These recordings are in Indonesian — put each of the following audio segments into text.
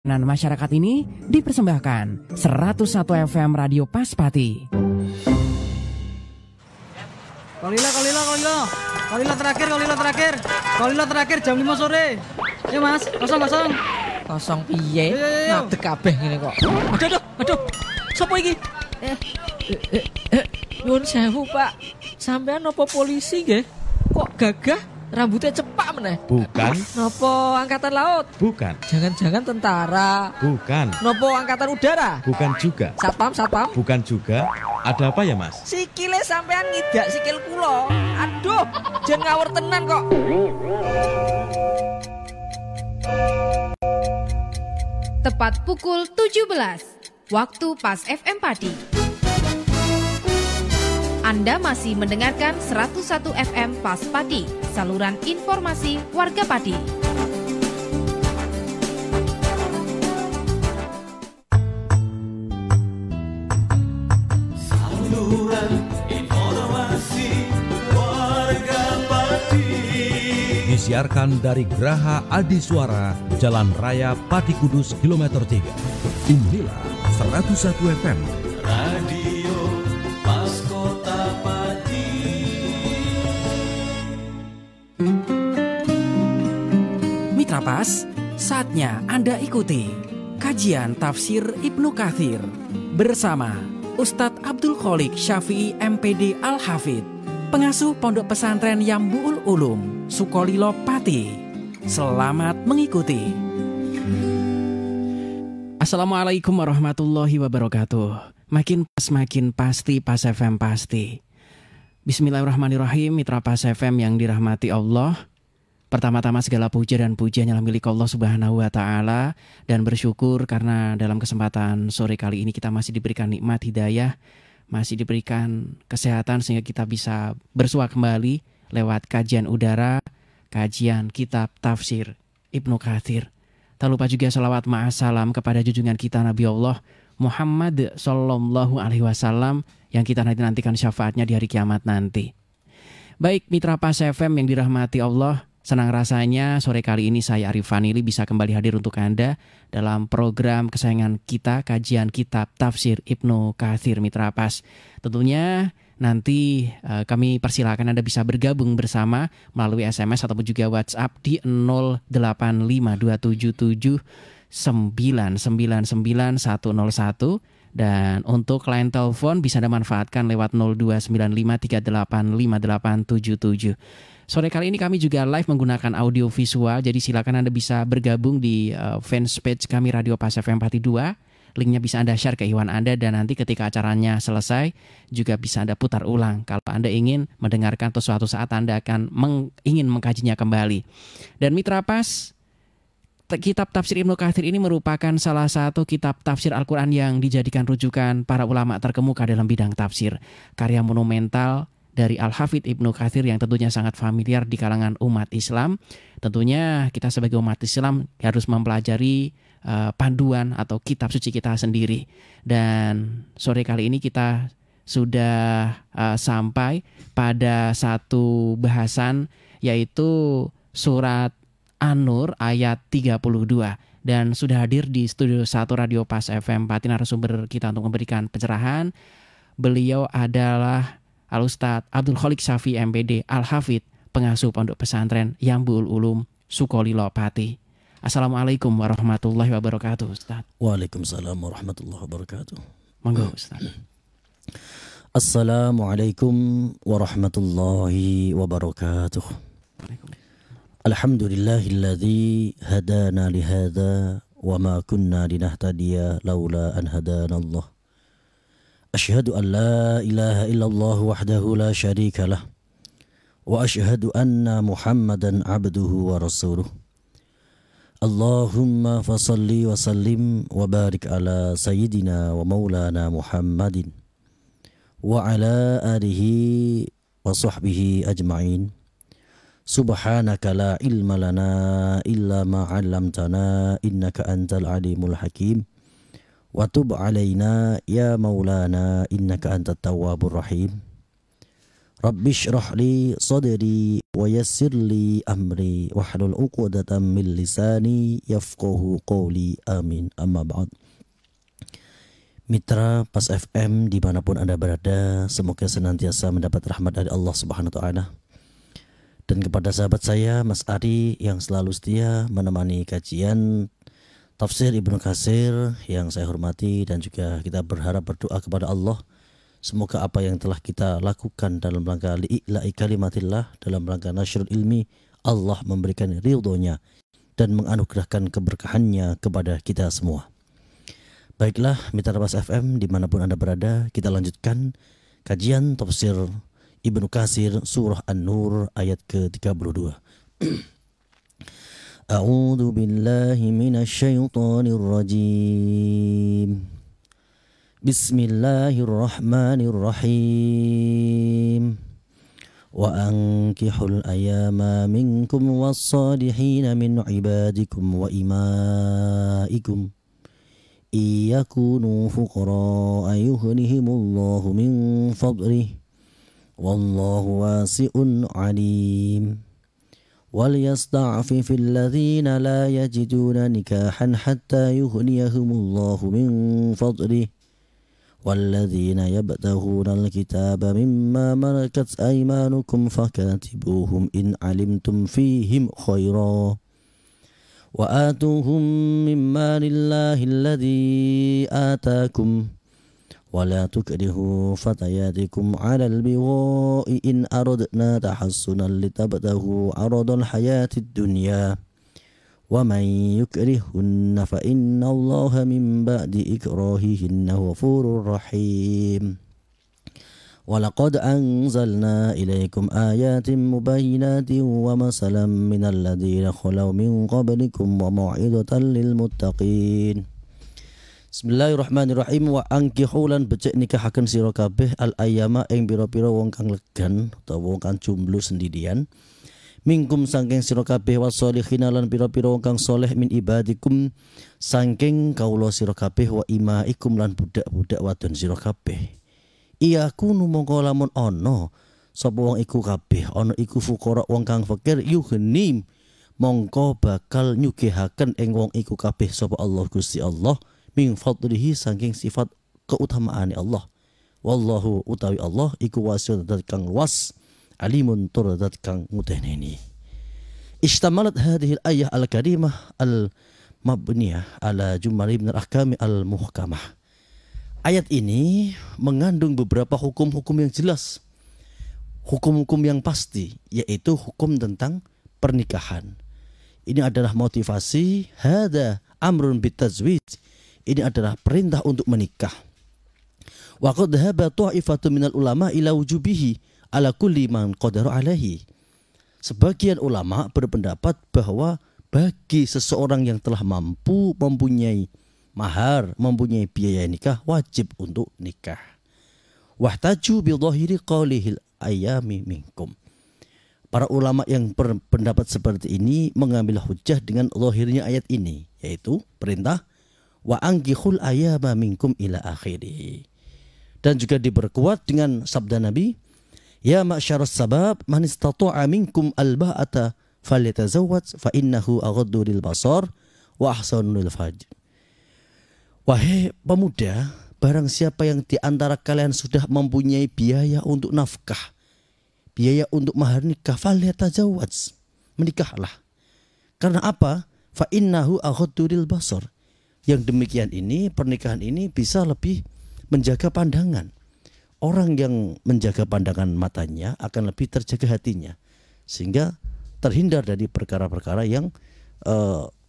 Dan masyarakat ini dipersembahkan 101 FM Radio Paspati. Kolila terakhir jam 5 sore. Ya Mas, kosong. Kosong piye? Ngadeg kabeh ngene kok. Aduh. Sopo iki? Nyuwun sewu, Pak. Sampean napa polisi nggih? Kok gagah? Rambutnya cepak meneh. Bukan. Nopo angkatan laut? Bukan. Jangan-jangan tentara? Bukan. Nopo angkatan udara? Bukan juga. Satpam? Bukan juga. Ada apa ya Mas? Sikile sampean ngidak sikil kula. Aduh, jangan ngawur tenan kok. Tepat pukul 17, waktu Pas FM Pati. Anda masih mendengarkan 101 FM Pas Pati, saluran informasi warga Pati. Saluran informasi warga Pati. Disiarkan dari Geraha Adisuara, Jalan Raya Pati Kudus, kilometer 3. Inilah 101 FM. Radio Pas Kota Pati. Mitra Pas, saatnya Anda ikuti kajian tafsir Ibnu Katsir bersama Ustadz Abdul Kholik Syafi'i MPD Al-Hafidh, pengasuh Pondok Pesantren Yambu'ul Ulum, Sukolilo Pati. Selamat mengikuti. Assalamualaikum warahmatullahi wabarakatuh. Makin pasti Pas FM pasti. Bismillahirrahmanirrahim. Mitra Pas FM yang dirahmati Allah, pertama-tama segala puja dan pujian yang milik Allah Subhanahu wa Ta'ala, dan bersyukur karena dalam kesempatan sore kali ini kita masih diberikan nikmat hidayah, masih diberikan kesehatan sehingga kita bisa bersua kembali lewat kajian udara, kajian kitab tafsir Ibnu Katsir. Tak lupa juga salawat ma'asalam kepada junjungan kita Nabi Allah Muhammad Sallallahu Alaihi Wasallam yang kita nantikan syafaatnya di hari kiamat nanti. Baik Mitra Pas FM yang dirahmati Allah, senang rasanya sore kali ini saya Arif Fanili bisa kembali hadir untuk Anda dalam program kesayangan kita, kajian kitab tafsir Ibnu Katsir Mitra Pas. Tentunya nanti kami persilakan Anda bisa bergabung bersama melalui SMS ataupun juga WhatsApp di 085277999101, dan untuk line telepon bisa Anda manfaatkan lewat 0295385877. Sore kali ini kami juga live menggunakan audio visual, jadi silakan Anda bisa bergabung di fanpage kami Radio Pas FM Pati 2. Linknya bisa Anda share ke iwan Anda, dan nanti ketika acaranya selesai juga bisa Anda putar ulang kalau Anda ingin mendengarkan atau suatu saat Anda akan ingin mengkajinya kembali. Dan Mitra Pas, kitab tafsir Ibnu Katsir ini merupakan salah satu kitab tafsir Al-Quran yang dijadikan rujukan para ulama terkemuka dalam bidang tafsir. Karya monumental dari Al-Hafidh Ibnu Katsir yang tentunya sangat familiar di kalangan umat Islam. Tentunya kita sebagai umat Islam harus mempelajari panduan atau kitab suci kita sendiri. Dan sore kali ini kita sudah sampai pada satu bahasan, yaitu surat An-Nur ayat 32. Dan sudah hadir di studio 1 Radio Pas FM Pati narasumber kita untuk memberikan pencerahan. Beliau adalah Al-Ustadz Abdul Kholik Syafi'i MPD Al-Hafidh, pengasuh Pondok Pesantren Yambu'ul Ulum, Sukolilo Pati. Assalamualaikum warahmatullahi wabarakatuh, Ustaz. Waalaikumsalam warahmatullahi wabarakatuh. Monggo, Ustaz. Assalamualaikum warahmatullahi wabarakatuh. Alhamdulillahilladzi hadana lihada wa ma kunna linahtadiya laula an hadana Allah. Asyhadu an la ilaha illallah wahdahu la syarika lah, wa asyhadu anna Muhammadan abduhu wa rasuluh. Allahumma fasalli wa sallim wa barik ala sayyidina wa maulana Muhammadin wa ala alihi wa sahbihi ajma'in. Subhanaka la ilma lana illa ma 'allamtana innaka antal alimul hakim. Wa tub alaina ya maulana innaka antat tawwabur rahim. Rabbi shrah li sadri wa yassir li amri wahlul 'uqdatam min lisani yafqahu qawli. Amin. Amma ba'd. Mitra Pas FM dimanapun Anda berada, semoga senantiasa mendapat rahmat dari Allah Subhanahu wa Ta'ala. Dan kepada sahabat saya Mas Ari yang selalu setia menemani kajian Tafsir Ibnu Katsir yang saya hormati, dan juga kita berharap berdoa kepada Allah, semoga apa yang telah kita lakukan dalam rangka li'ila'i kalimatillah, dalam rangka nasyrul ilmi, Allah memberikan ridhonya dan menganugerahkan keberkahannya kepada kita semua. Baiklah mitra Pas FM dimanapun Anda berada, kita lanjutkan kajian Tafsir Ibnu Katsir surah An-Nur ayat ke-32. A'udzu billahi minasy syaithanir rajim. Bismillahirrahmanirrahim. Wa ankihul ayama minkum was-salihin min ibadikum wa imaikum iyakunu fuqara yughnihimullahu min fadlihi wallahu wasi'un 'alim. وَلْيَسْتَعْفِفِ الَّذِينَ لَا يَجِدُونَ نِكَاحًا حَتَّى يُغْنِيَهُمُ اللَّهُ مِنْ فَضْلِهِ وَالَّذِينَ يَبْتَغُونَ الْكِتَابَ مِمَّا مَلَكَتْ أَيْمَانُكُمْ فَكَاتِبُوهُمْ إِنْ عَلِمْتُمْ فِيهِمْ خَيْرًا وَآتُوهُمْ مِمَّا لِلَّهِ الَّذِي آتَاكُمْ ولا تكرهوا فتياتكم على البغاء إن أردنا تحصنا لتبتغوا عرض الحياة الدنيا ومن يكرهن فإن الله من بعد إكراههن غفور رحيم ولقد أنزلنا إليكم آيات مبينات ومثلا من الذين خلوا من قبلكم وموعظة للمتقين. Bismillahirrahmanirrahim. Wa angkihulan becek nikahaken sira kabeh al ayyama ing pira-pira wong kang legan utawa wong kang jomblo sendirian, mingkum saking sira kabeh wasolihin lan pira-pira wong kang soleh min ibadikum saking kawula sira kabeh wa imaikum lan budak-budak wadon sira kabeh. Iyaku mongko lamun ana sapa wong iku kabeh ana iku fuqara wong kang fakir yughnim mongko bakal nyugihaken ing wong iku kabeh sapa Allah Gusti Allah min fadlihi saking sifat keutamaan Allah. Wallahu utawi Allah iku wasi'un dat kang luas, alimun tur dat kang nguteneni. Istamalat hadhihi al-ayah al-karimah al-mabniyah ala jumlah min al-ahkam al-muhkamah. Ayat ini mengandung beberapa hukum-hukum yang jelas, hukum-hukum yang pasti, yaitu hukum tentang pernikahan. Ini adalah motivasi, hada amrun bitazwij. Ini adalah perintah untuk menikah. Wa qad dhahaba ta'ifatu minal ulama ila wujubihi ala kulli man qadara alaihi. Sebagian ulama berpendapat bahwa bagi seseorang yang telah mampu mempunyai mahar, mempunyai biaya nikah, wajib untuk nikah. Wahtaju bi dhahiri qaulihil ayami minkum. Para ulama yang berpendapat seperti ini mengambil hujjah dengan zahirnya ayat ini, yaitu perintah wa angkihul ayyama minkum ila akhirih. Dan juga diperkuat dengan sabda Nabi, ya ma'syaras sabab man istata'a minkum alba'ata falyatazawwaj fa innahu aghaddu lil basar wa ahsanu lil farj. Wahai pemuda, barang siapa yang di antara kalian sudah mempunyai biaya untuk nafkah, biaya untuk mahar nikah, falyatazawwaj, menikahlah. Karena apa? Fa innahu aghaddu lil basar. Yang demikian ini, pernikahan ini bisa lebih menjaga pandangan. Orang yang menjaga pandangan matanya akan lebih terjaga hatinya, sehingga terhindar dari perkara-perkara yang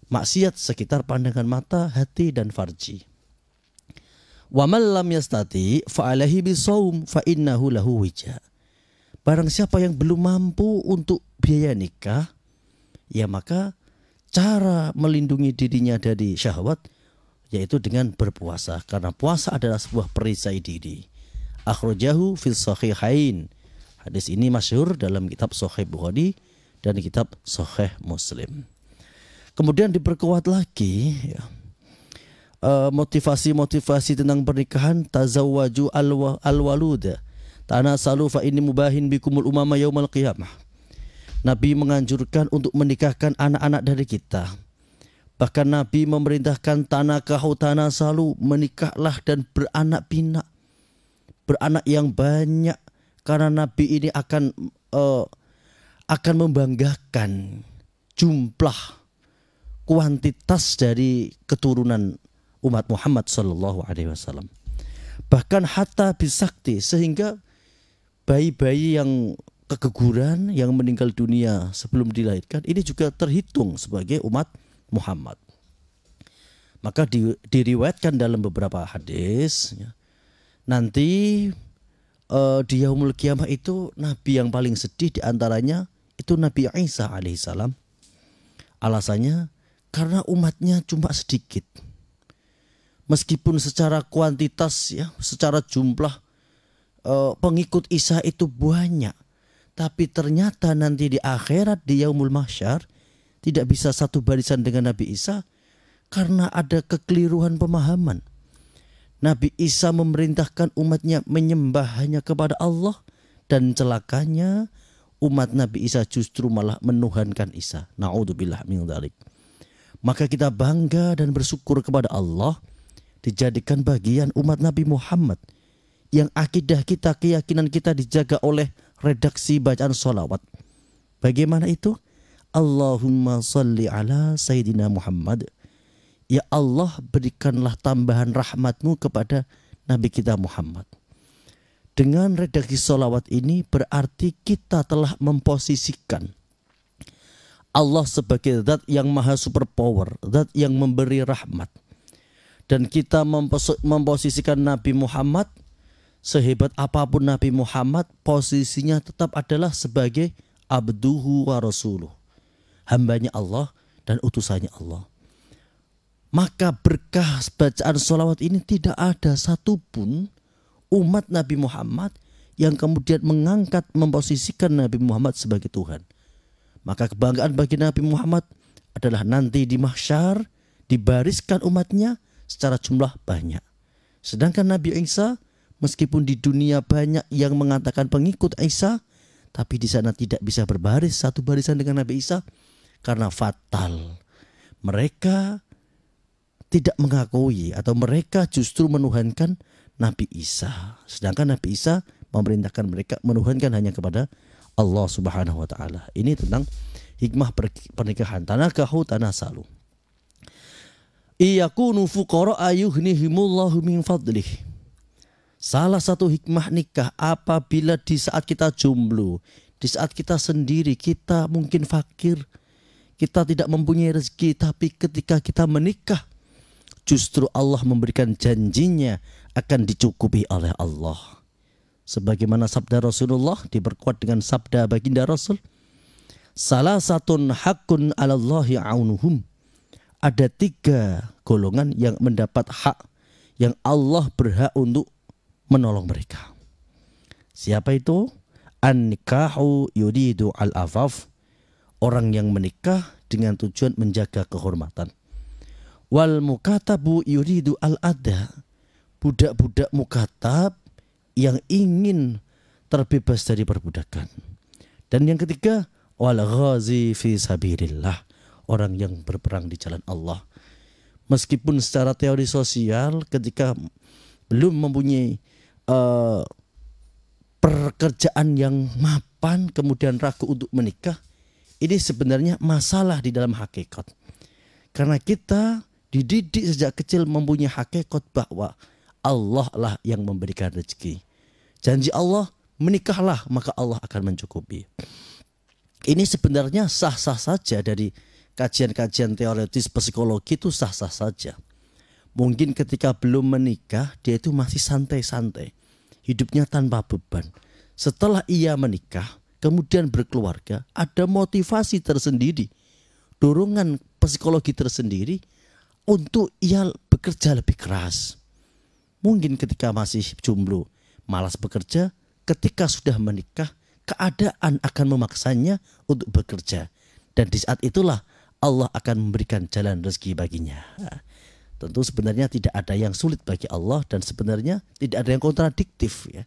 maksiat sekitar pandangan mata, hati, dan farji. Wa man lam yastati fa alaihi bisawm fa innahu lahu wija. Barang siapa yang belum mampu untuk biaya nikah, ya maka cara melindungi dirinya dari syahwat yaitu dengan berpuasa, karena puasa adalah sebuah perisai diri. Akhrajahu fil sahihain. Hadis ini masyhur dalam kitab Sahih Bukhari dan kitab Sahih Muslim. Kemudian diperkuat lagi ya, motivasi-motivasi tentang pernikahan, tazawwaju al-waluda, tanasalu fa inni mubahin bikumul umama yaumal qiyamah. Nabi menganjurkan untuk menikahkan anak-anak dari kita. Bahkan Nabi memerintahkan tanakahu tanasalu, menikahlah dan beranak pinak, beranak yang banyak, karena Nabi ini akan membanggakan jumlah kuantitas dari keturunan umat Muhammad sallallahu alaihi wasallam. Bahkan hatta bisakti, sehingga bayi-bayi yang keguguran, yang meninggal dunia sebelum dilahirkan, ini juga terhitung sebagai umat Muhammad. Maka diriwayatkan dalam beberapa hadis, nanti di yaumul qiyamah itu Nabi yang paling sedih diantaranya itu Nabi Isa alaihissalam. Alasannya karena umatnya cuma sedikit. Meskipun secara kuantitas ya, secara jumlah pengikut Isa itu banyak, tapi ternyata nanti di akhirat di yaumul mahsyar tidak bisa satu barisan dengan Nabi Isa karena ada kekeliruan pemahaman. Nabi Isa memerintahkan umatnya menyembah hanya kepada Allah, dan celakanya umat Nabi Isa justru malah menuhankan Isa. Na'udzubillah min dzalik. Maka kita bangga dan bersyukur kepada Allah dijadikan bagian umat Nabi Muhammad yang akidah kita, keyakinan kita dijaga oleh redaksi bacaan sholawat. Bagaimana itu? Allahumma salli ala Sayyidina Muhammad. Ya Allah, berikanlah tambahan rahmatmu kepada Nabi kita Muhammad. Dengan redaksi sholawat ini berarti kita telah memposisikan Allah sebagai zat yang maha superpower, zat yang memberi rahmat. Dan kita memposisikan Nabi Muhammad, sehebat apapun Nabi Muhammad, posisinya tetap adalah sebagai abduhu wa rasuluh, hambanya Allah dan utusannya Allah. Maka berkah bacaan sholawat ini tidak ada satupun umat Nabi Muhammad yang kemudian mengangkat, memposisikan Nabi Muhammad sebagai Tuhan. Maka kebanggaan bagi Nabi Muhammad adalah nanti di mahsyar dibariskan umatnya secara jumlah banyak. Sedangkan Nabi Isa, meskipun di dunia banyak yang mengatakan pengikut Isa, tapi di sana tidak bisa berbaris satu barisan dengan Nabi Isa karena fatal. Mereka tidak mengakui atau mereka justru menuhankan Nabi Isa. Sedangkan Nabi Isa memerintahkan mereka menuhankan hanya kepada Allah Subhanahu wa taala. Ini tentang hikmah pernikahan. Tanakahu tanasalu. Iyakunu fuqara ayughnihimullahu min fadlih. Salah satu hikmah nikah apabila di saat kita jomblo, di saat kita sendiri, kita mungkin fakir, kita tidak mempunyai rezeki, tapi ketika kita menikah, justru Allah memberikan janjinya akan dicukupi oleh Allah. Sebagaimana sabda Rasulullah diperkuat dengan sabda baginda Rasul, salah satun hakun alallahi aunuhum. Ada 3 golongan yang mendapat hak yang Allah berhak untuk menolong mereka. Siapa itu? An-nikahu yuridu al-afaf. Orang yang menikah dengan tujuan menjaga kehormatan. Wal mukatabu yuridu al-adha. Budak-budak mukatab yang ingin terbebas dari perbudakan. Dan yang ketiga, wal ghazi fi sabilillah. Orang yang berperang di jalan Allah. Meskipun secara teori sosial ketika belum mempunyai pekerjaan yang mapan kemudian ragu untuk menikah, ini sebenarnya masalah di dalam hakikat. Karena kita dididik sejak kecil mempunyai hakikat bahwa Allah lah yang memberikan rezeki. Janji Allah, menikahlah maka Allah akan mencukupi. Ini sebenarnya sah-sah saja dari kajian-kajian teoritis psikologi, itu sah-sah saja. Mungkin ketika belum menikah dia itu masih santai-santai, hidupnya tanpa beban. Setelah ia menikah kemudian berkeluarga, ada motivasi tersendiri, dorongan psikologi tersendiri untuk ia bekerja lebih keras. Mungkin ketika masih jomblo malas bekerja, ketika sudah menikah keadaan akan memaksanya untuk bekerja, dan di saat itulah Allah akan memberikan jalan rezeki baginya. Tentu sebenarnya tidak ada yang sulit bagi Allah, dan sebenarnya tidak ada yang kontradiktif ya.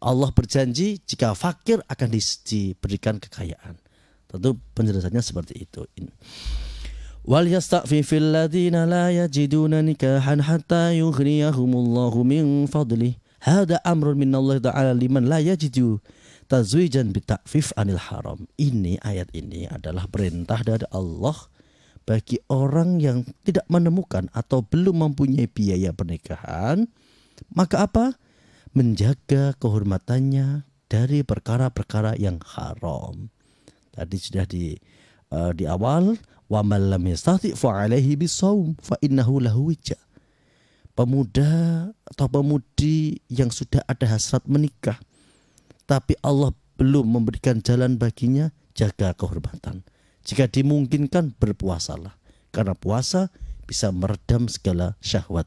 Allah berjanji jika fakir akan diberikan kekayaan. Tentu penjelasannya seperti itu. Wal yasta'fifil ladzina la yajiduna nikahan hatta yughniyahumullahu min fadlih. Hada amrun minallahi ta'ala liman la yajidu tazwijan bita'fif anil haram. Ini ayat ini adalah perintah dari Allah bagi orang yang tidak menemukan atau belum mempunyai biaya pernikahan. Maka apa? Menjaga kehormatannya dari perkara-perkara yang haram. Tadi sudah di awal, wa man lam yastati' fa 'alaihi bisawm fa innahu lahu wija. Pemuda atau pemudi yang sudah ada hasrat menikah tapi Allah belum memberikan jalan baginya, jaga kehormatan. Jika dimungkinkan berpuasalah, karena puasa bisa meredam segala syahwat.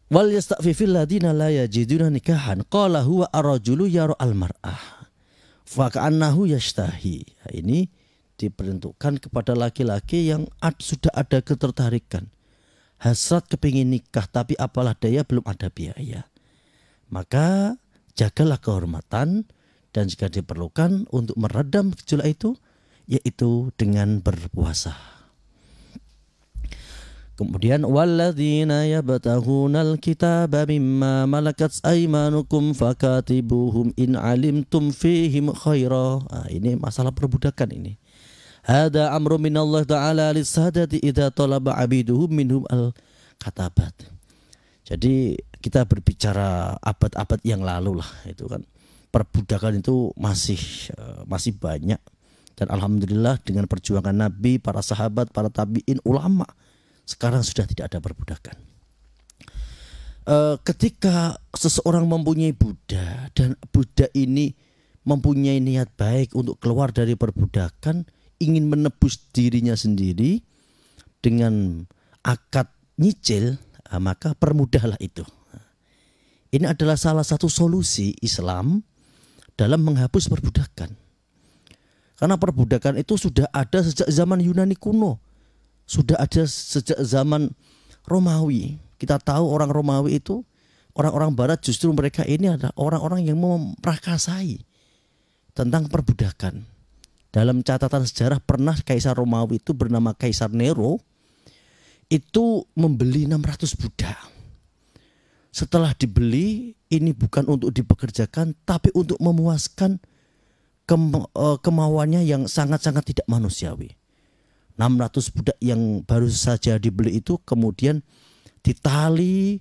Wal yasta'fifil ladina la yajiduna nikahan qala huwa ar-rajulu yara al-mar'ah fa ka'annahu yashtahi. Ini diperuntukkan kepada laki-laki yang sudah ada ketertarikan, hasrat kepingin nikah tapi apalah daya belum ada biaya. Maka jagalah kehormatan, dan jika diperlukan untuk meredam gejolak itu, yaitu dengan berpuasa. Kemudian walladzina yabtaghunal kitaba mimma malakat aymanukum fakatibuhum in alimtum fihim khaira. Ini masalah perbudakan ini. Hada amru minallah ta'ala lisadati idza talaba abiduhum minhum al-katabat. Jadi kita berbicara abad-abad yang lalu lah, itu kan perbudakan itu masih banyak, dan alhamdulillah dengan perjuangan Nabi, para sahabat, para tabi'in, ulama, sekarang sudah tidak ada perbudakan. Ketika seseorang mempunyai budak dan budak ini mempunyai niat baik untuk keluar dari perbudakan, ingin menebus dirinya sendiri dengan akad nyicil, maka permudahlah itu. Ini adalah salah satu solusi Islam dalam menghapus perbudakan. Karena perbudakan itu sudah ada sejak zaman Yunani kuno, sudah ada sejak zaman Romawi. Kita tahu orang Romawi itu, orang-orang Barat, justru mereka ini adalah orang-orang yang memperakasai tentang perbudakan. Dalam catatan sejarah pernah Kaisar Romawi itu bernama Kaisar Nero itu membeli 600 budak. Setelah dibeli, ini bukan untuk dipekerjakan tapi untuk memuaskan kemauannya yang sangat-sangat tidak manusiawi. 600 budak yang baru saja dibeli itu kemudian ditali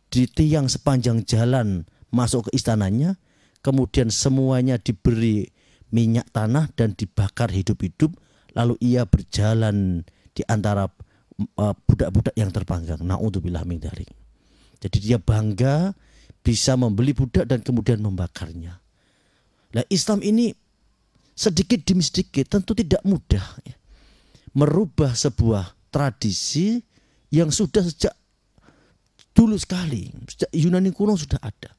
di tiang sepanjang jalan masuk ke istananya, kemudian semuanya diberi minyak tanah dan dibakar hidup-hidup, lalu ia berjalan di antara budak-budak yang terpanggang. Na'udzubillah min dzalik. Jadi dia bangga bisa membeli budak dan kemudian membakarnya. Nah, Islam ini sedikit demi sedikit tentu tidak mudah ya, merubah sebuah tradisi yang sudah sejak dulu sekali, sejak Yunani kuno sudah ada.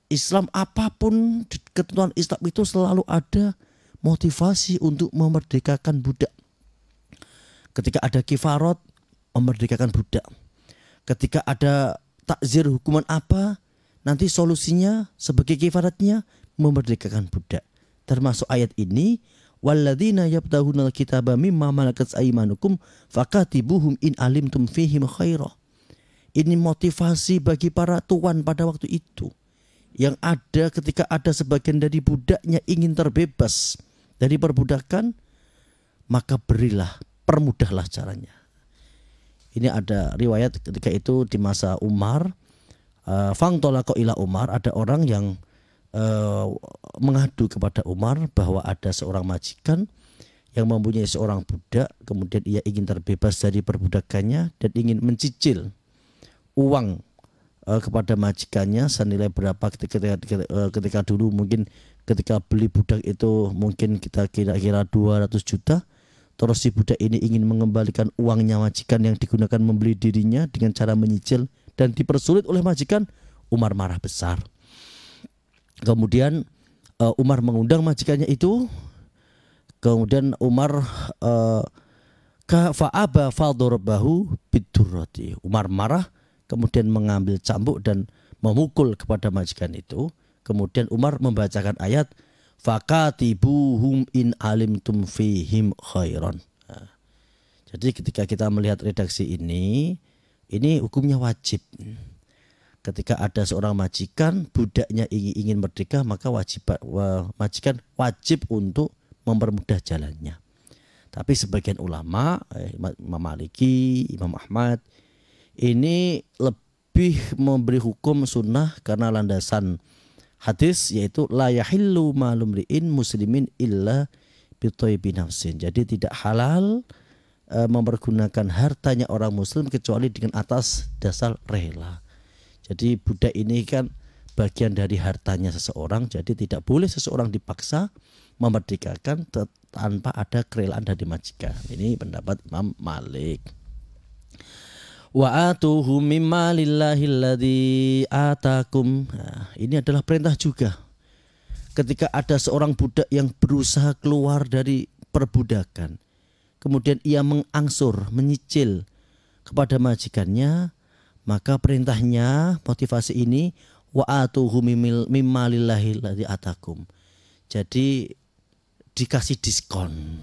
Islam apapun, ketentuan Islam itu selalu ada motivasi untuk memerdekakan budak. Ketika ada kifarat, memerdekakan budak. Ketika ada takzir hukuman apa, nanti solusinya sebagai kifaratnya memerdekakan budak. Termasuk ayat ini, walladzina yabtaghunal kitaba mimma malakat aymanukum fakatibuhum in alimtum fihim khaira. Ini motivasi bagi para tuan pada waktu itu, yang ada ketika ada sebagian dari budaknya ingin terbebas dari perbudakan, maka berilah, permudahlah caranya. Ini ada riwayat ketika itu di masa Umar, fangtolako ila Umar, ada orang yang mengadu kepada Umar bahwa ada seorang majikan yang mempunyai seorang budak, kemudian ia ingin terbebas dari perbudakannya dan ingin mencicil uang kepada majikannya senilai berapa. Ketika dulu mungkin ketika beli budak itu mungkin kita kira-kira 200 juta. Terus si budak ini ingin mengembalikan uangnya majikan yang digunakan membeli dirinya dengan cara menyicil dan dipersulit oleh majikan. Umar marah besar. Kemudian Umar mengundang majikannya itu. Kemudian Umar fa'aba fadarabahu bidurrati. Umar marah, kemudian mengambil cambuk dan memukul kepada majikan itu. Kemudian Umar membacakan ayat fakatibuhum in alimtum fihim khairan. Nah, jadi ketika kita melihat redaksi ini hukumnya wajib. Ketika ada seorang majikan budaknya ingin merdeka, maka majikan wajib untuk mempermudah jalannya. Tapi sebagian ulama, Imam Maliki, Imam Ahmad, ini lebih memberi hukum sunnah karena landasan hadis, yaitu la yahillu malum ri'in muslimin illa bitayyibi nafsin. Jadi tidak halal mempergunakan hartanya orang muslim kecuali dengan atas dasar rela. Jadi budak ini kan bagian dari hartanya seseorang, jadi tidak boleh seseorang dipaksa memerdekakan tanpa ada kerelaan dari majikan. Ini pendapat Imam Malik. Wa atuhu mimma lillahi alladzi atakum. Nah, ini adalah perintah juga. Ketika ada seorang budak yang berusaha keluar dari perbudakan, kemudian ia mengangsur, menyicil kepada majikannya, maka perintahnya, motivasi ini, wa atuhu mimma lillahi alladzi atakum. Jadi dikasih diskon.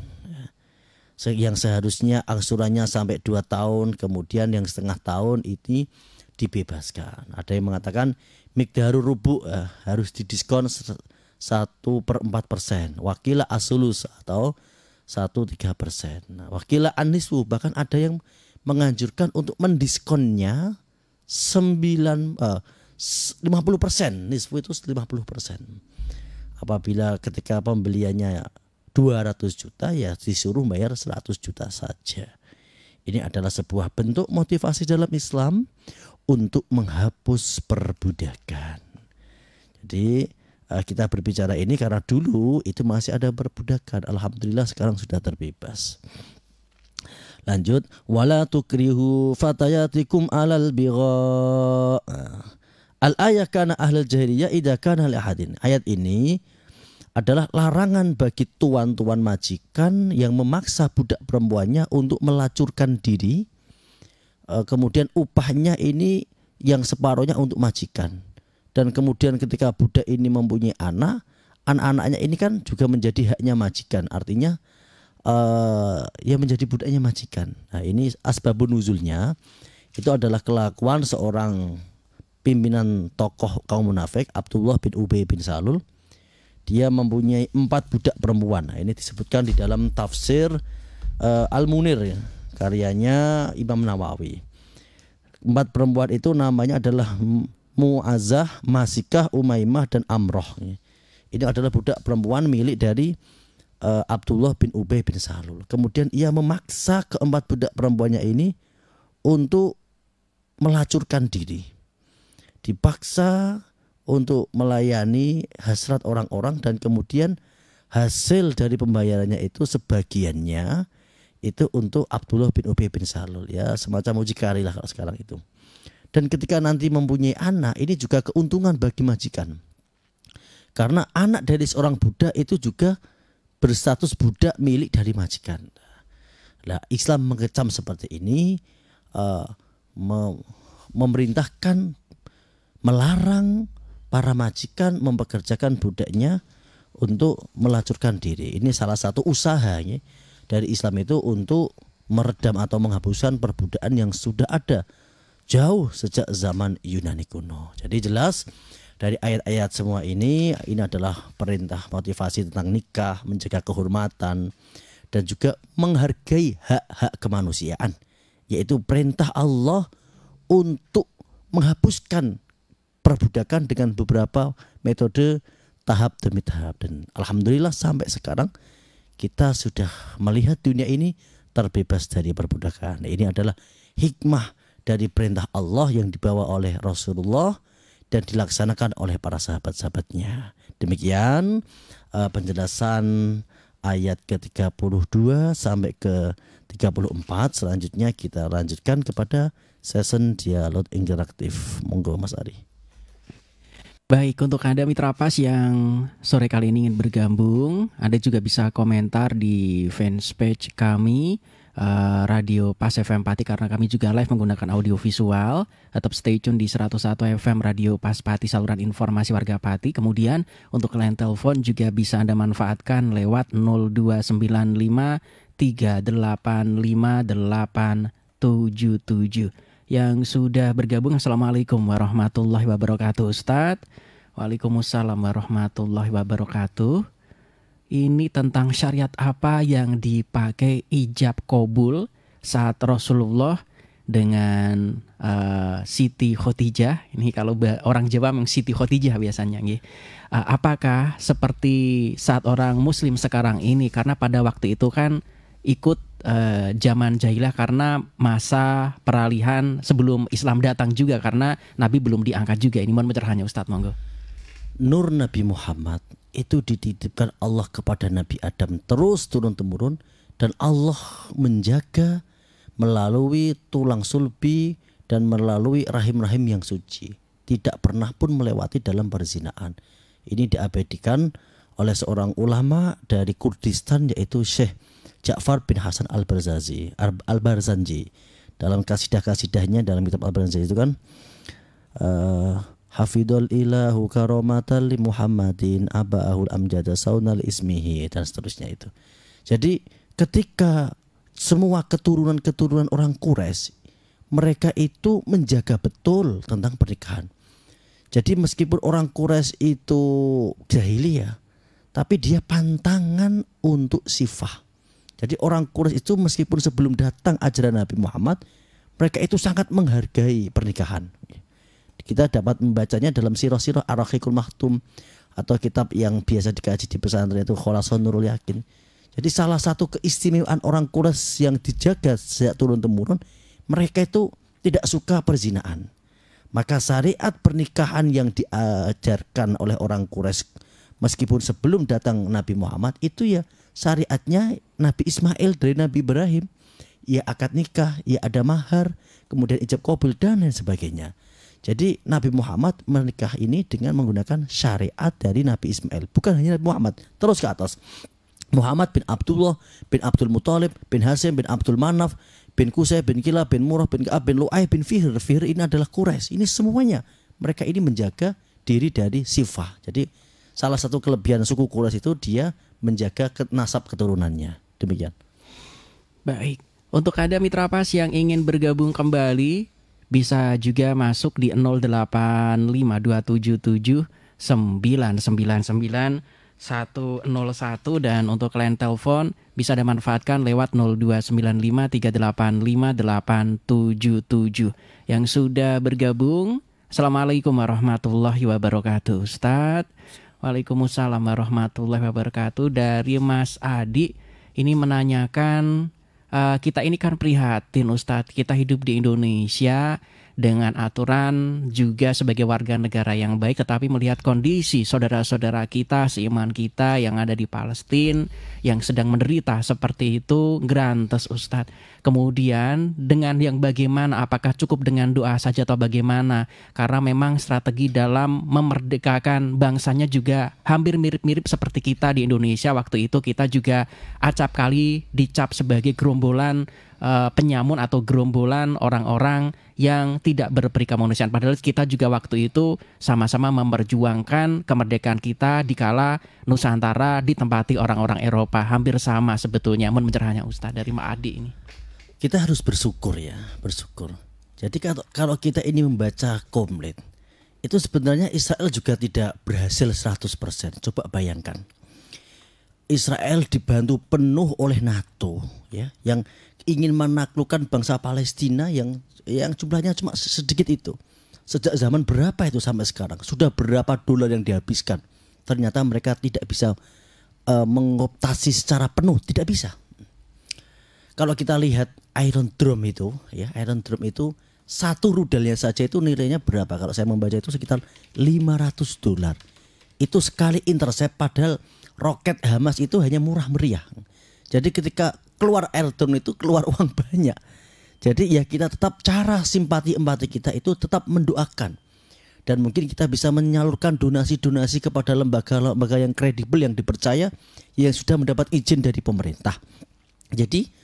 Yang seharusnya angsurannya sampai 2 tahun, kemudian yang setengah tahun ini dibebaskan. Ada yang mengatakan miqdaru rubu' harus didiskon 1/4%, wakila asulus atau 1/3%. Nah, wakila aniswu, bahkan ada yang menganjurkan untuk mendiskonnya 50%, nisfu itu 50%. Apabila ketika pembeliannya 200 juta, ya disuruh bayar 100 juta saja. Ini adalah sebuah bentuk motivasi dalam Islam untuk menghapus perbudakan. Jadi kita berbicara ini karena dulu itu masih ada perbudakan. Alhamdulillah sekarang sudah terbebas. Lanjut, wala tukrihu fatayatikum alal bigha. Al-ayah kana ahlul jahiliyah idza kana li ahadin. Ayat ini adalah larangan bagi tuan-tuan majikan yang memaksa budak perempuannya untuk melacurkan diri. Kemudian upahnya ini yang separuhnya untuk majikan. Dan kemudian ketika budak ini mempunyai anak-anaknya ini kan juga menjadi haknya majikan. Artinya ya menjadi budaknya majikan. Nah, ini asbabun nuzulnya itu adalah kelakuan seorang pimpinan tokoh kaum munafik, Abdullah bin Ubay bin Salul. Dia mempunyai 4 budak perempuan. Nah, ini disebutkan di dalam tafsir Al-Munir, ya, karyanya Imam Nawawi. 4 perempuan itu namanya adalah Mu'azzah, Masikah, Umaymah, dan Amroh. Ini adalah budak perempuan milik dari Abdullah bin Ubay bin Salul. Kemudian ia memaksa keempat budak perempuannya ini untuk melacurkan diri. Dipaksa untuk melayani hasrat orang-orang, dan kemudian hasil dari pembayarannya itu sebagiannya itu untuk Abdullah bin Ubay bin Salul, ya semacam mucikari lah kalau sekarang itu. Dan ketika nanti mempunyai anak, ini juga keuntungan bagi majikan. Karena anak dari seorang budak itu juga berstatus budak milik dari majikan. Nah, Islam mengecam seperti ini, memerintahkan, melarang para majikan mempekerjakan budaknya untuk melacurkan diri. Ini salah satu usahanya dari Islam itu untuk meredam atau menghapuskan perbudakan yang sudah ada jauh sejak zaman Yunani kuno. Jadi jelas dari ayat-ayat semua ini adalah perintah motivasi tentang nikah, menjaga kehormatan, dan juga menghargai hak-hak kemanusiaan, yaitu perintah Allah untuk menghapuskan perbudakan dengan beberapa metode tahap demi tahap. Dan alhamdulillah sampai sekarang kita sudah melihat dunia ini terbebas dari perbudakan. Ini adalah hikmah dari perintah Allah yang dibawa oleh Rasulullah dan dilaksanakan oleh para sahabat-sahabatnya. Demikian penjelasan ayat ke-32 sampai ke-34. Selanjutnya kita lanjutkan kepada session dialog interaktif. Monggo Mas Ari. Baik, untuk Anda Mitra Pas yang sore kali ini ingin bergabung, Anda juga bisa komentar di fanspage kami Radio Pas FM Pati, karena kami juga live menggunakan audio visual. Tetap stay tune di 101 FM Radio Pas Pati, saluran informasi warga Pati. Kemudian untuk line telepon juga bisa Anda manfaatkan lewat 0295 3858877. Yang sudah bergabung, Assalamualaikum warahmatullahi wabarakatuh Ustadz. Waalaikumsalam warahmatullahi wabarakatuh. Ini tentang syariat apa yang dipakai ijab kabul saat Rasulullah dengan Siti Khadijah. Ini kalau orang Jawa memang Siti Khadijah biasanya. Apakah seperti saat orang Muslim sekarang ini? Karena pada waktu itu kan ikut zaman jahiliyah karena masa peralihan sebelum Islam datang juga, karena Nabi belum diangkat juga. Ini mohon pencerahannya Ustadz, monggo. Nur Nabi Muhammad itu dititipkan Allah kepada Nabi Adam terus turun-temurun, dan Allah menjaga melalui tulang sulbi dan melalui rahim-rahim yang suci. Tidak pernah pun melewati dalam perzinaan. Ini diabadikan oleh seorang ulama dari Kurdistan, yaitu Syekh Ja'far bin Hasan Al-Barzanji. Dalam kasidah-kasidahnya dalam kitab Al-Barzanji itu kan Hafidul ilahu karomatan li Muhammadin aba'ahul amjada saunal ismihi, dan seterusnya itu. Jadi ketika semua keturunan-keturunan orang Quraisy, mereka itu menjaga betul tentang pernikahan. Jadi meskipun orang Quraisy itu jahiliyah, tapi dia pantangan untuk sifah. Jadi orang Quraisy itu meskipun sebelum datang ajaran Nabi Muhammad, mereka itu sangat menghargai pernikahan. Kita dapat membacanya dalam sirah-sirah Ar-Rahiqul Maktum, atau kitab yang biasa dikaji di pesantren itu Khulasan Nurul Yakin. Jadi salah satu keistimewaan orang Quraisy yang dijaga sejak turun-temurun, mereka itu tidak suka perzinaan. Maka syariat pernikahan yang diajarkan oleh orang Quraisy meskipun sebelum datang Nabi Muhammad itu ya syariatnya Nabi Ismail dari Nabi Ibrahim. Ya akad nikah, ya ada mahar, kemudian ijab kabul dan lain sebagainya. Jadi Nabi Muhammad menikah ini dengan menggunakan syariat dari Nabi Ismail. Bukan hanya Nabi Muhammad, terus ke atas. Muhammad bin Abdullah bin Abdul Muthalib bin Hasim bin Abdul Manaf bin Qusay bin Kilab bin Murrah bin Ka'ab bin Lu'ay bin Fihr. Fihr ini adalah Quraisy. Ini semuanya mereka ini menjaga diri dari sifah. Jadi salah satu kelebihan suku Quraisy itu dia menjaga nasab keturunannya. Demikian. Baik. Untuk Anda mitra Pas yang ingin bergabung kembali, bisa juga masuk di 0852271999 dan untuk line telepon bisa Anda manfaatkan lewat 0295385877. Yang sudah bergabung, Assalamualaikum warahmatullahi wabarakatuh Ustadz. Waalaikumsalam warahmatullahi wabarakatuh. Dari Mas Adi ini menanyakan, kita ini kan prihatin Ustadz, kita hidup di Indonesia dengan aturan juga sebagai warga negara yang baik, tetapi melihat kondisi saudara-saudara kita, seiman kita yang ada di Palestina yang sedang menderita seperti itu, grantes Ustadz. Kemudian dengan yang bagaimana, apakah cukup dengan doa saja atau bagaimana? Karena memang strategi dalam memerdekakan bangsanya juga hampir mirip-mirip seperti kita di Indonesia. Waktu itu kita juga acap kali dicap sebagai gerombolan penyamun atau gerombolan orang-orang yang tidak berperi kemanusiaan. Padahal kita juga waktu itu sama-sama memperjuangkan kemerdekaan kita dikala Nusantara ditempati orang-orang Eropa. Hampir sama sebetulnya. Mohon pencerahannya Ustaz dari Ma'adi ini. Kita harus bersyukur ya, bersyukur. Jadi kalau kita ini membaca komplit, itu sebenarnya Israel juga tidak berhasil 100%. Coba bayangkan. Israel dibantu penuh oleh NATO ya, yang ingin menaklukkan bangsa Palestina yang jumlahnya cuma sedikit itu. Sejak zaman berapa itu sampai sekarang? Sudah berapa dolar yang dihabiskan? Ternyata mereka tidak bisa mengoptasi secara penuh, tidak bisa. Kalau kita lihat Iron Dome itu, ya Iron Dome itu satu rudalnya saja itu nilainya berapa? Kalau saya membaca itu sekitar $500. Itu sekali intercept, padahal roket Hamas itu hanya murah meriah. Jadi ketika keluar Iron Dome itu keluar uang banyak. Jadi ya kita tetap cara simpati empati kita itu tetap mendoakan. Dan mungkin kita bisa menyalurkan donasi-donasi kepada lembaga-lembaga yang kredibel, yang dipercaya, yang sudah mendapat izin dari pemerintah. Jadi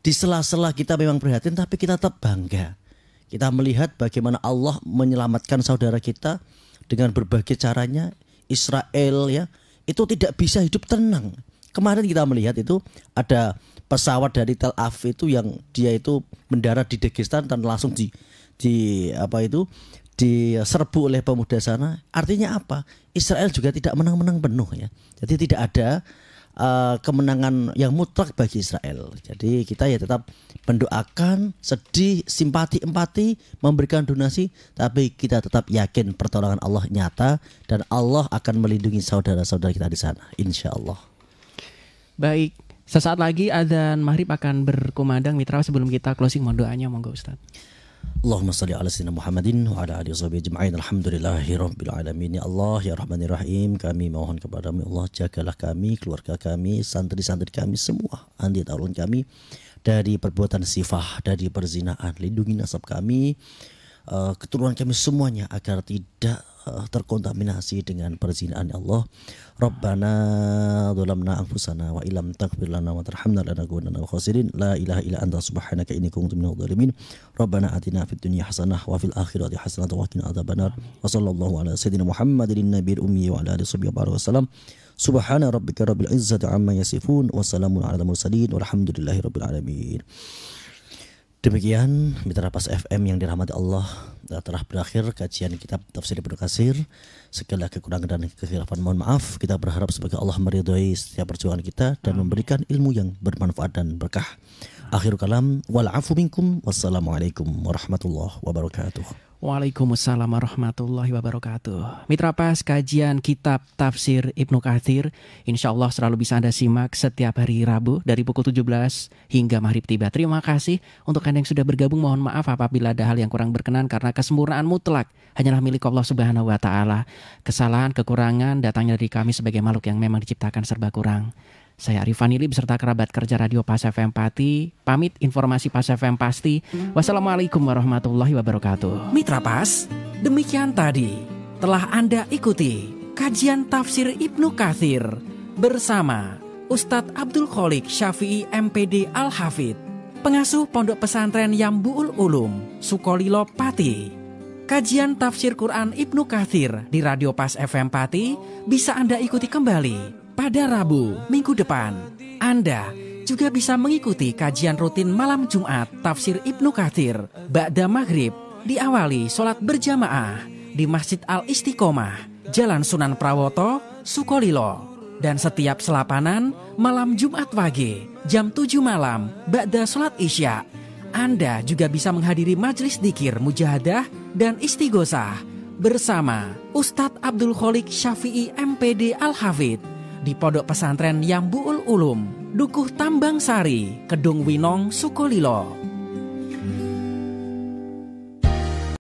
di sela-sela kita memang prihatin, tapi kita tetap bangga. Kita melihat bagaimana Allah menyelamatkan saudara kita dengan berbagai caranya. Israel ya, itu tidak bisa hidup tenang. Kemarin kita melihat itu ada pesawat dari Tel Aviv itu yang dia itu mendarat di Dagestan dan langsung diserbu oleh pemuda sana. Artinya apa? Israel juga tidak menang-menang penuh ya. Jadi tidak ada kemenangan yang mutlak bagi Israel. Jadi kita ya tetap mendoakan, sedih, simpati, empati, memberikan donasi, tapi kita tetap yakin pertolongan Allah nyata dan Allah akan melindungi saudara-saudara kita di sana, insya Allah. Baik, sesaat lagi adzan maghrib akan berkumandang. Mitra, sebelum kita closing, mohon doanya, monggo Ustaz. Allahumma salli ala sayyidina Muhammadin wa ala alihi washabihi ajma'in. Alhamdulillahi rabbil alamin. Ya Allah, ya Rahmanir Rahim, kami mohon kepada-Mu ya Allah, jagalah kami, keluarga kami, santri-santri kami semua, andi tolong kami dari perbuatan sifah, dari perzinahan. Lindungi nasab kami, keturunan kami semuanya agar tidak terkontaminasi dengan perzinahan ya Allah. Rabbana dzalamna anfusana wa illam taghfir lana wa tarhamna lanakunanna minal khasirin. La ilaha illa anta subhanaka inni kuntu minadh dhalimin. Rabbana atina fid dunya hasanah wa fil akhirati hasanah wa qina adzabannar. Wa sallallahu ala sayyidina Muhammadin nabiyil ummi wa ala alihi wasallam. Subhana rabbika rabbil izzati amma yasifun wa salamun alal mursalin walhamdulillahi rabbil alamin. Demikian Mitra Pas FM yang dirahmati Allah, telah berakhir kajian kitab Tafsir Ibnu Katsir. Segala kekurangan dan kekhilafan mohon maaf. Kita berharap semoga Allah meridhai setiap perjuangan kita dan memberikan ilmu yang bermanfaat dan berkah. Akhirul kalam, wal afu minkum, wassalamualaikum warahmatullahi wabarakatuh. Waalaikumsalam warahmatullahi wabarakatuh. Mitra Pas, kajian kitab Tafsir Ibnu Katsir insya Allah selalu bisa Anda simak setiap hari Rabu dari pukul 17 hingga maghrib tiba. Terima kasih untuk Anda yang sudah bergabung. Mohon maaf apabila ada hal yang kurang berkenan, karena kesempurnaan mutlak hanyalah milik Allah Subhanahu wa Ta'ala. Kesalahan, kekurangan datangnya dari kami sebagai makhluk yang memang diciptakan serba kurang. Saya Arif Vanili beserta kerabat kerja Radio Pas FM Pati pamit. Informasi Pas FM pasti. Wassalamualaikum warahmatullahi wabarakatuh. Mitra Pas, demikian tadi telah Anda ikuti kajian Tafsir Ibnu Katsir bersama Ustadz Abdul Kholik Syafi'i MPD Al-Hafidh, pengasuh Pondok Pesantren Yambu'ul Ulum, Sukolilo Pati. Kajian Tafsir Quran Ibnu Katsir di Radio Pas FM Pati bisa Anda ikuti kembali pada Rabu minggu depan. Anda juga bisa mengikuti kajian rutin malam Jumat Tafsir Ibnu Katsir ba'da maghrib, diawali sholat berjamaah di Masjid Al-Istiqomah, Jalan Sunan Prawoto, Sukolilo. Dan setiap selapanan malam Jumat Wage jam 7 malam ba'da sholat Isya. Anda juga bisa menghadiri majelis dzikir mujahadah dan istighosah bersama Ustadz Abdul Kholik Syafi'i MPD Al-Hafidh di Pondok Pesantren Yambu'ul Ulum, Dukuh Tambang Sari, Kedung Winong, Sukolilo.